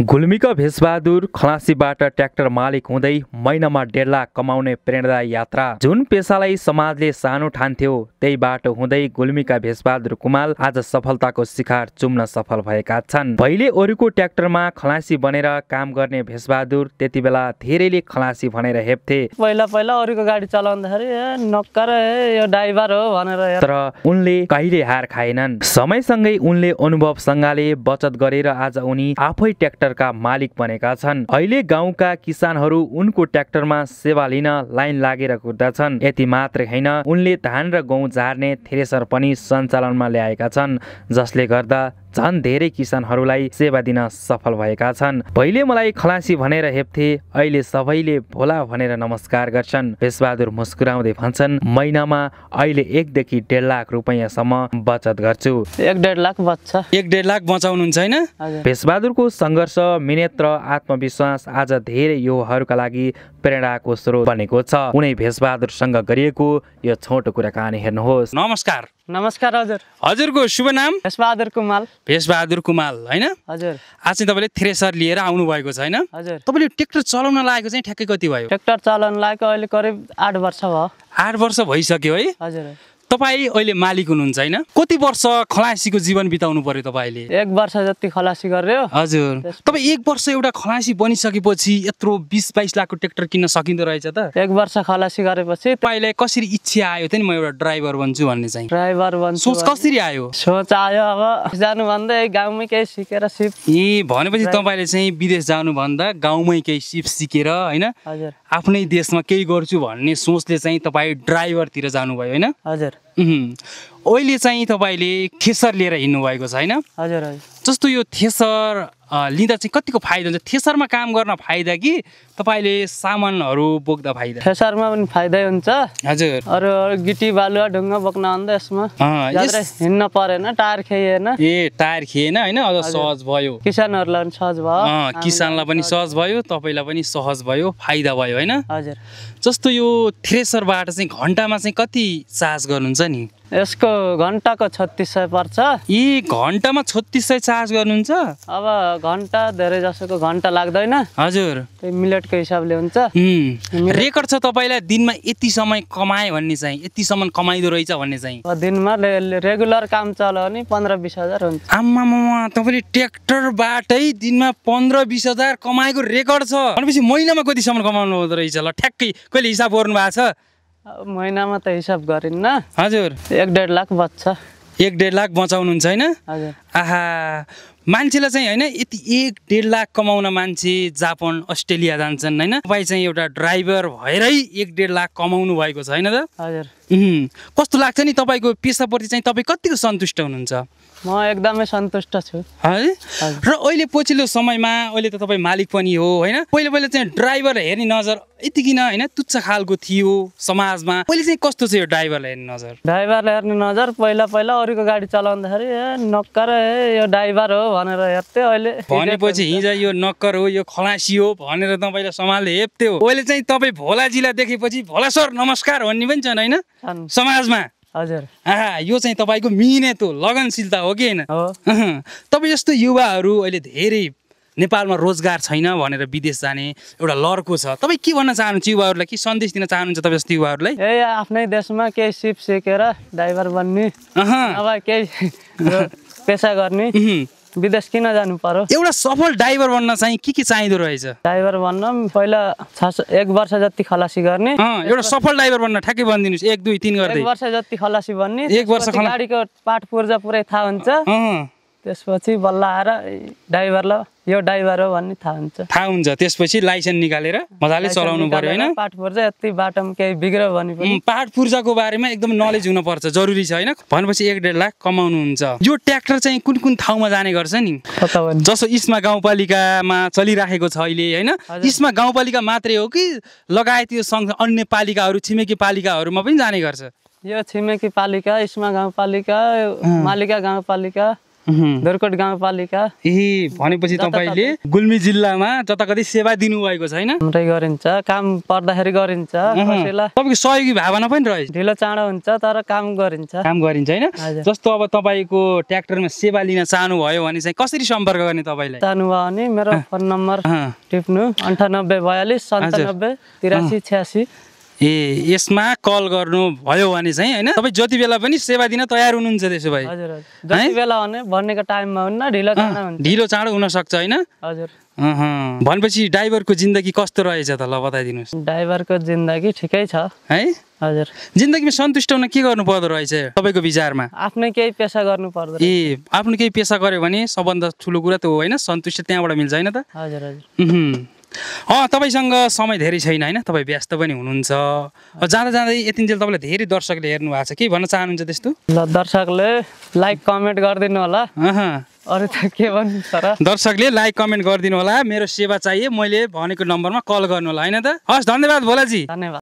गुल्मीका Bhesh Bahadur खलासीबाट tractor मालिक हुँदै महिनामा 1.5 लाख कमाउने प्रेरणादायी यात्रा। जुन पेसालाई समाजले सानो ठान्थ्यो त्यही बाटो हुँदै गुल्मीका भेषबहादुर कुमाल आज सफलताको शिखर चुम्न सफल भएका छन्। पहिले अरूको ट्र्याक्टरमा खलासी बनेर काम गर्ने भेषबहादुर त्यति बेला धेरैले खलासी भनेर हेप्थे। पहिला अरूको गाडी चलाउँदाखेरि नक्कर यो ड्राइभर हो भनेर, तर उनले कहिले हार खाएनन्। समयसँगै उनले अनुभवसँगले बचत गरेर आज उनी आफै ट्र्याक्टरका मालिक बनेका छन्। अहिले गाउँका किसानहरू उनको ट्र्याक्टरमा सेवा लिन लाइन लागेर कुद्दछन्। यति मात्रै होइन, उनले धान र गहुँ झार्ने थ्रेसर पनि सञ्चालनमा ल्याएका छन्, जसले गर्दा झन् धेरै किसानहरूलाई सेवा दिन सफल भएका छन्। पहिले मलाई खलासी भनेर हेप्थे, अहिले सबैले भोला भनेर नमस्कार गर्छन्। भेषबहादुर मुस्कुराउँदै भन्छन्, महिनामा अहिले 1 देखि 1.5 लाख रुपैयाँसम्म बचत गर्छु। 1.5 लाख बच्छ। 1.5 लाख बचाउनुहुन्छ हैन? भेषबहादुरको सङ्घर्ष, मिहिनेत र आत्मविश्वास आज धेरै युवाहरूका लागि प्रेरणाको स्रोत बनेको छ। उनै भेषबहादुरसँग गरिएको यो छोटो कुराकानी हेर्नुहोस्। नमस्कार। नमस्कार हजुर। हजुरको शुभ नाम? भेषबहादुर कुमाल। भेषबहादुर कुमाल हैन? हजुर। आज चाहिँ तपाईले थ्रेसर लिएर आउनु भएको छ हैन? हजुर। तपाईले ट्र्याक्टर चलाउन लागेको चाहिँ ठ्याक्कै कति भयो? ट्र्याक्टर चलाउन लागेको अहिले करिब 8 वर्ष भयो। 8 वर्ष भइसक्यो है? हजुर। तपाईँ अहिले मालिक हुनुहुन्छ हैन? कति वर्ष खलासीको जीवन बिताउनु पर्यो तपाईले? 1 वर्ष जति खलासी गर्यो। हजुर। तपाईँ 1 वर्ष एउटा खलासी बनिसकेपछि यत्रो 20-22 लाखको ट्र्याक्टर किन्न सकिँदो रहेछ त? 1 वर्ष खलासी गरेपछि तपाईलाई कसरी इच्छा आयो त नि म एउटा ड्राइभर बन्छु भन्ने चाहिँ? ड्राइभर बन्छु। सोच कसरी आयो? सोच आयो अब जानु भन्दा गाउँमै केही सिकेर सिप। भनेपछि तपाईले चाहिँ विदेश जानु भन्दा गाउँमै केही सिप सिकेर हैन? हजुर। आफ्नै देशमा केही गर्छु भन्ने सोचले चाहिँ तपाईँ ड्राइभरतिर जानुभयो हैन? हजुर। अहिले चाहिँ तपाईले थ्रेसर लिएर हिँड्नु भएको छ हैन? हजुर हजुर। जस्तो यो थ्रेसर लिँदा चाहिँ कतिको फाइदा हुन्छ? थ्रेसरमा काम गर्न फाइदा कि तपाईले सामानहरू बोक्दा फाइदा? थ्रेसरमा पनि फाइदै हुन्छ। हजुर। अरू गिटी बालुवा ढुङ्गा बोक्न भन्दा यसमा ज्यादा हिँड्न परेन, टायर खेएन। टायर खेएन हैन? अझ सहज भयो। किसानहरूलाई पनि सहज भयो। किसानलाई पनि सहज भयो, तपाईलाई पनि सहज भयो, फाइदा भयो हैन? हजुर। जस्तो यो थ्रेसरबाट चाहिँ घण्टामा चाहिँ कति चार्ज गर्नुहुन्छ नि? यसको घण्टाको 3600 पर्छ। घण्टामा 3600 चार्ज गर्नुहुन्छ? अब घण्टा धेरै जसोको घण्टा लाग्दैन। हजुर। त्यही मिनेटको हिसाबले हुन्छ। रेकर्ड छ तपाईलाई दिनमा यति समय कमाए भन्ने चाहिँ, यतिसम्म कमाइदो रहेछ भन्ने चाहिँ? दिनमा रेगुलर काम चल्यो भने 15-20 हजार हुन्छ। आम्मामा, तपाईले ट्र्याक्टरबाटै दिनमा 15-20 हजार कमाएको रेकर्ड छ भनेपछि महिनामा कतिसम्म कमाउनु हुँदो रहेछ? ल ठ्याक्कै कहिले हिसाब गर्नु भएको छ? महिनामा त हिसाब गरिन्न। हजुर। 1.5 लाख बच्छ। 1.5 लाख बचाउनुहुन्छ हैन? हजुर। आहा, मान्छेलाई चाहिँ हैन यति 1.5 लाख कमाउन मान्छे जापान, अस्ट्रेलिया जान्छन् हैन? तपाईँ चाहिँ एउटा ड्राइभर भएरै 1.5 लाख कमाउनु भएको छ हैन त? हजुर। कस्तो लाग्छ नि तपाईँको पेसाप्रति चाहिँ? तपाईँ कतिको सन्तुष्ट हुनुहुन्छ? म एकदमै सन्तुष्ट छु। है? र अहिले पछिल्लो समयमा अहिले त तपाईँ मालिक पनि हो हैन? पहिले चाहिँ ड्राइभर हेर्ने नजर यति किन हैन तुच्छ खालको थियो समाजमा? पहिले चाहिँ कस्तो छ यो ड्राइभरलाई हेर्ने नजर? ड्राइभरलाई हेर्ने नजर पहिला अरूको गाडी चलाउँदाखेरि नक्कर यो ड्राइभर हो भनेर हेप्थ्यो। अहिले भनेपछि हिजो यो नक्कर हो, यो खलासी हो भनेर तपाईँलाई समाजले हेप्थ्यो। अहिले चाहिँ तपाईँ भोलाजीलाई देखेपछि भोला सर नमस्कार भन्ने पनि छन् हैन समाजमा? हजुर। यो चाहिँ तपाईँको मिहिनेत हो, लगनशीलता हो कि हैन? तपाईँ जस्तो युवाहरू अहिले धेरै नेपालमा रोजगार छैन भनेर विदेश जाने एउटा लड्को छ। तपाईँ के भन्न चाहनुहुन्छ युवाहरूलाई? के सन्देश दिन चाहनुहुन्छ तपाईँ जस्तो युवाहरूलाई? आफ्नै देशमा केही सिप सिकेर ड्राइभर बन्ने, अब केही पेसा गर्ने, विदेश किन जानु पर्यो? एउटा सफल ड्राइभर बन्न चाहिँ के चाहिँदो रहेछ? ड्राइभर बन्न पहिला 1 वर्ष जति खलासी गर्ने। एउटा सफल ड्राइभर बन्न ठ्याक्कै भनिदिनुहोस्, 1 2 3 गर्दै। 1 वर्ष जति खलासी बन्ने, 1 वर्ष गाडीको पाठ पूर्जा पुरै थाहा हुन्छ। त्यसपछि बल्ल आएर ड्राइभरलाई यो ड्राइभर हो भन्ने थाहा हुन्छ। त्यसपछि लाइसेन्स निकालेर मजाले चलाउनु पर्यो हैन? पाठ पूर्जा यति बाटोमा केही बिग्रियो भने पनि पाठ पूर्जाको बारेमा एकदम नलेज हुनुपर्छ, जरुरी छ हैन? भनेपछि 1.5 लाख कमाउनुहुन्छ। यो ट्र्याक्टर चाहिँ कुन ठाउँमा जाने गर्छ नि? जस्तो इस्मा गाउँपालिकामा चलिराखेको छ अहिले हैन? इस्मा गाउँपालिका मात्रै हो कि लगायत यो अन्य पालिकाहरू, छिमेकी पालिकाहरूमा पनि जाने गर्छ? यो छिमेकी पालिका, इस्मा गाउँपालिका, मालिका गाउँपालिका, दुर्कोट गाउँपालिका ए भनेपछि तपाईँले गुल्मी जिल्लामा जताकतै सेवा दिनुभएको छ होइन हाम्रै गरिन्छ काम पर्दाखेरि गरिन्छ कसैलाई तपाईँको सहयोगी भावना पनि रहेछ ढिलो चाँडो हुन्छ तर काम गरिन्छ काम गरिन्छ होइन हजुर। जस्तो अब तपाईँको ट्र्याक्टरमा सेवा लिन चाहनुभयो भने चाहिँ कसरी सम्पर्क गर्ने तपाईँलाई चाहनुभयो भने मेरो फोन नम्बर टिप्नु 9842 97 83 86 ए यसमा कल गर्नु भयो भने चाहिँ होइन तपाईँ जति बेला पनि सेवा दिन तयार हुनुहुन्छ त्यसो भए हजुर हजुर जति बेला भने भन्नेको टाइममा हुन्न ढिलो चाँडो हुन्छ ढिलो चाँडो हुन सक्छ होइन हजुर भनेपछि ड्राइभरको जिन्दगी कस्तो रहेछ त ल बताइदिनुहोस् ड्राइभरको जिन्दगी ठिकै छ है हजुर जिन्दगीमा सन्तुष्ट हुन के गर्नु पर्दो रहेछ तपाईँको विचारमा आफ्नै केही पेसा गर्नु पर्दैन ए आफ्नो केही पेसा गर्यो भने सबभन्दा ठुलो कुरा त हो होइन सन्तुष्ट त्यहाँबाट मिल्छ होइन त हजुर हजुर तपाईँसँग समय धेरै छैन होइन तपाईँ व्यस्त पनि हुनुहुन्छ जाँदा जाँदै यतिन्जेल तपाईँलाई धेरै दर्शकले हेर्नु भएको छ के भन्न चाहनुहुन्छ त्यस्तो ल दर्शकले लाइक कमेन्ट गरिदिनु होला अरू त के भन्नु छ र दर्शकले लाइक कमेन्ट गरिदिनु होला मेरो सेवा चाहिए मैले भनेको नम्बरमा कल गर्नु होला होइन त हस् धन्यवाद भोलाजी धन्यवाद